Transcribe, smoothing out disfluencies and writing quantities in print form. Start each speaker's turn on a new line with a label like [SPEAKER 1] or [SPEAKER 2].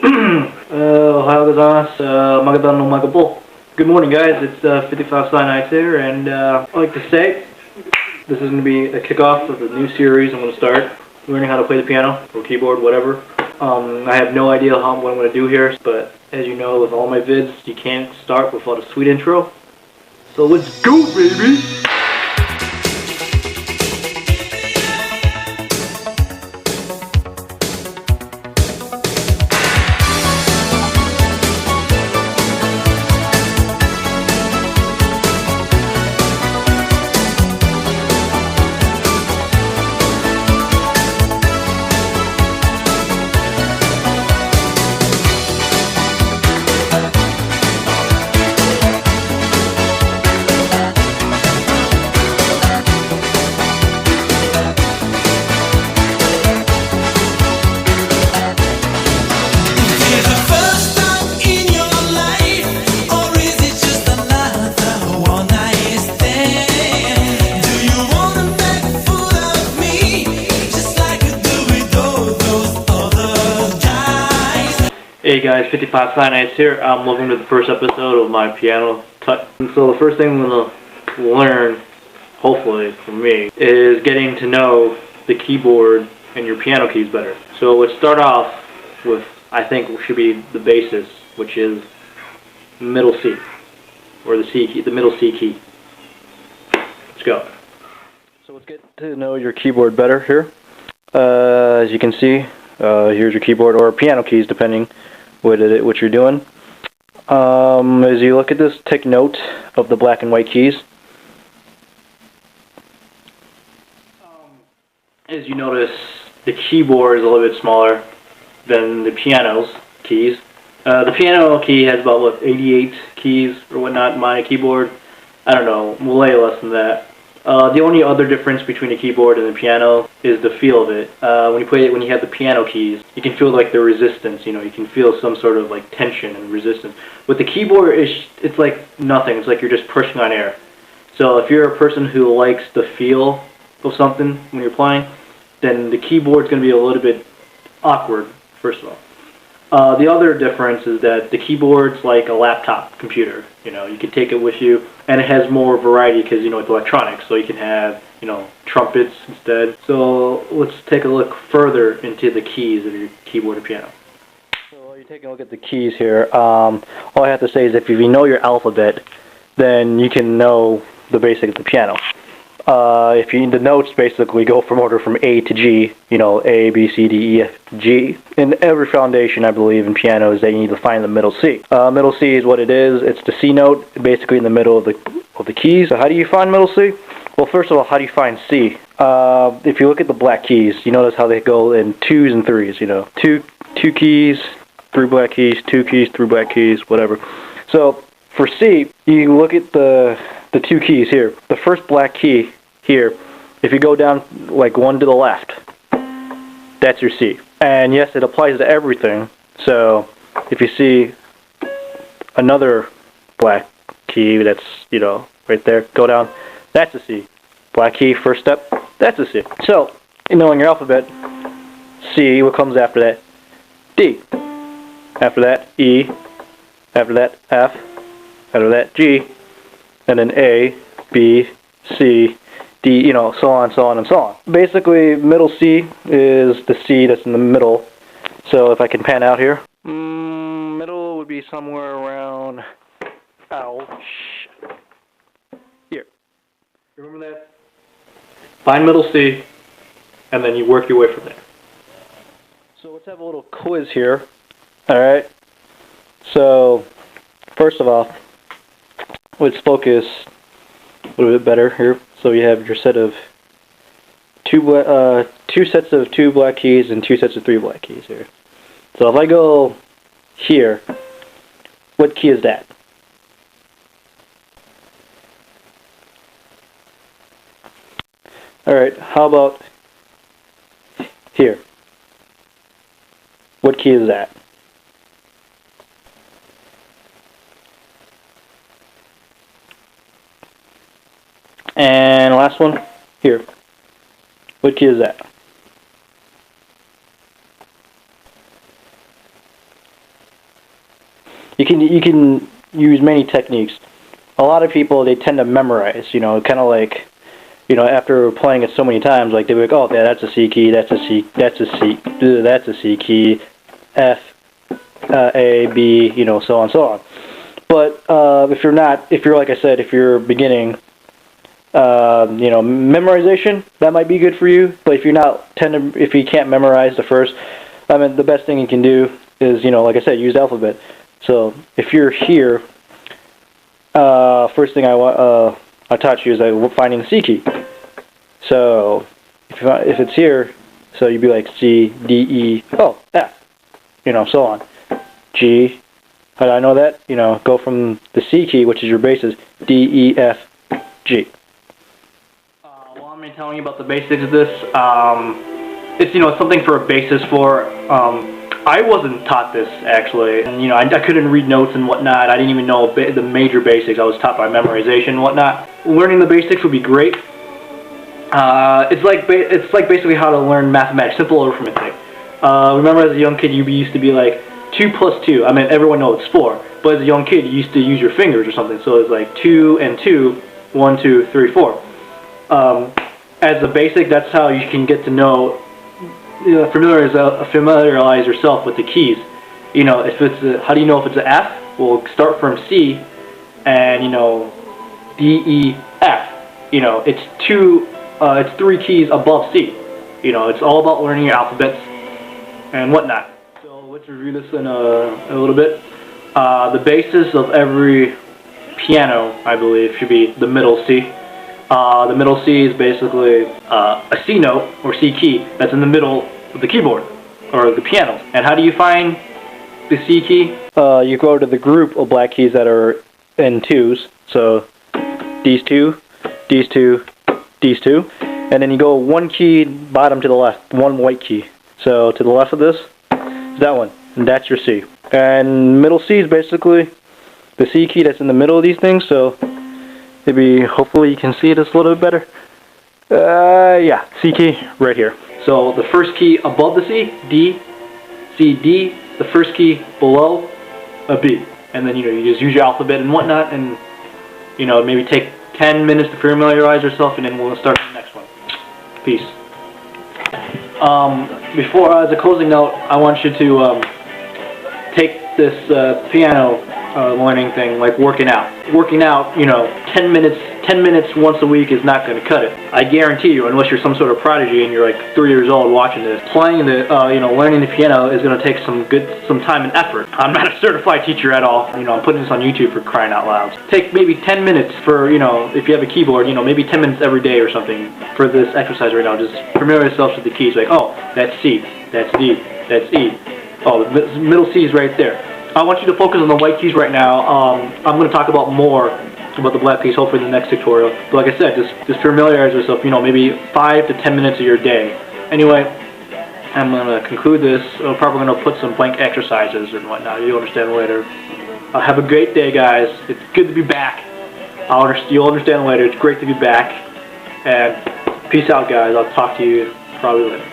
[SPEAKER 1] Ohio gozaimasu, magadan no magapo. Good morning, guys. It's 55 Cyanide here, and I'd like to say this is going to be a kickoff of the new series I'm going to start, learning how to play the piano or keyboard, whatever. I have no idea what I'm going to do here, but as you know, with all my vids, you can't start without a sweet intro. So let's go, baby! Hey guys, 55 Cyanide here. Welcome to the first episode of my piano tut. So the first thing I'm going to learn, hopefully for me, is getting to know the keyboard and your piano keys better. So let's start off with, I think should be the basis, which is middle C, or the C key, the middle C key. Let's go. So let's get to know your keyboard better here. As you can see, here's your keyboard or piano keys, depending what you're doing. As you look at this, take note of the black and white keys. As you notice, the keyboard is a little bit smaller than the piano's keys. The piano key has about, what, 88 keys or whatnot. My keyboard, I don't know, way less than that. The only other difference between the keyboard and the piano is the feel of it. When you have the piano keys, you can feel like the resistance. You know, you can feel some sort of like tension and resistance. With the keyboard, it's like nothing. It's like you're just pushing on air. So if you're a person who likes the feel of something when you're playing, then the keyboard's going to be a little bit awkward. First of all. The other difference is that the keyboard's like a laptop computer. You know, you can take it with you, and it has more variety because, you know, it's electronics, so you can have, you know, trumpets instead. So let's take a look further into the keys of your keyboard or piano. So while you're taking a look at the keys here, all I have to say is if you know your alphabet, then you can know the basic of the piano. The notes basically go from order from A to G, you know, A, B, C, D, E, F, G. In every foundation, I believe, in piano is that you need to find the middle C. Middle C is what it is. It's the C note, basically in the middle of the keys. So how do you find middle C? Well, first of all, how do you find C? If you look at the black keys, you notice how they go in 2s and 3s, you know. Two keys, 3 black keys, 2 keys, 3 black keys, whatever. So for C, you look at the 2 keys here. The first black key here, if you go down like 1 to the left, that's your C. And yes, it applies to everything. So if you see another black key that's, you know, right there, go down, that's a C. Black key, first step, that's a C. So, you know, in your alphabet, C, what comes after that? D. After that, E. After that, F. After that, G. And then A, B, C, D, you know, so on, so on, and so on. Basically, middle C is the C that's in the middle. So if I can pan out here, middle would be somewhere around, ouch, here. Remember that? Find middle C, and then you work your way from there. So let's have a little quiz here. Alright, so first of all, let's focus a little bit better here. So you have your set of two sets of 2 black keys and 2 sets of 3 black keys here. So if I go here, what key is that? Alright, how about here? What key is that? And last one, here. What key is that? You can use many techniques. A lot of people, they tend to memorize, kind of like, after playing it so many times, like they'll be like, oh yeah, that's a C key, that's a C, that's a C, that's a C key, F, A, B, so on and so on. But if you're like I said, if you're beginning, memorization, that might be good for you. But if if you can't memorize the first, the best thing you can do is, like I said, use the alphabet. So if you're here, first thing I taught you is finding the C key. So if it's here, so you'd be like C, D, E, oh, F, so on. G, how do I know that? Go from the C key, which is your bases, D, E, F, G. While I'm telling you about the basics of this, it's something for a basis for. I wasn't taught this actually, and I couldn't read notes and whatnot. I didn't even know the major basics. I was taught by memorization and whatnot. Learning the basics would be great. It's like basically how to learn mathematics, simple arithmetic. Remember, as a young kid, you used to be like 2 plus 2. Everyone knows it's 4, but as a young kid, you used to use your fingers or something. So it's like 2 and 2, 1, 2, 3, 4. As a basic, that's how you can get to know. Familiarize yourself with the keys. If it's how do you know if it's an F? Well, start from C, and D, E, F. It's 3 keys above C. It's all about learning your alphabets and whatnot. So let's review this in a little bit. The basis of every piano, I believe, should be the middle C. The middle C is basically a C note or C key that's in the middle of the keyboard or the piano. And how do you find the C key? You go to the group of black keys that are in 2s. So these 2, these 2, these 2, and then you go 1 key bottom to the left, 1 white key. So to the left of this is that one, and that's your C. And middle C is basically the C key that's in the middle of these things. So maybe, hopefully you can see this a little bit better. Yeah, C key right here. So the first key above the C, D, C, D. The first key below, a B. And then, you just use your alphabet and whatnot, and, maybe take 10 minutes to familiarize yourself, and then we'll start the next one. Peace. Before, as a closing note, I want you to take this piano learning thing like working out. Working out, 10 minutes once a week is not going to cut it. I guarantee you, unless you're some sort of prodigy and you're like 3 years old watching this, playing the, learning the piano is going to take some time and effort. I'm not a certified teacher at all. I'm putting this on YouTube for crying out loud. Take maybe 10 minutes for, if you have a keyboard, maybe 10 minutes every day or something for this exercise right now. Just familiarize yourself with the keys. Like, oh, that's C, that's D, that's E. Oh, the middle C is right there. I want you to focus on the white keys right now. I'm going to talk about more about the black keys hopefully in the next tutorial. But like I said, just familiarize yourself, maybe 5 to 10 minutes of your day. Anyway, I'm going to conclude this. I'm probably going to put some blank exercises and whatnot. You'll understand later. Have a great day, guys. It's good to be back. You'll understand later. It's great to be back. And peace out, guys. I'll talk to you probably later.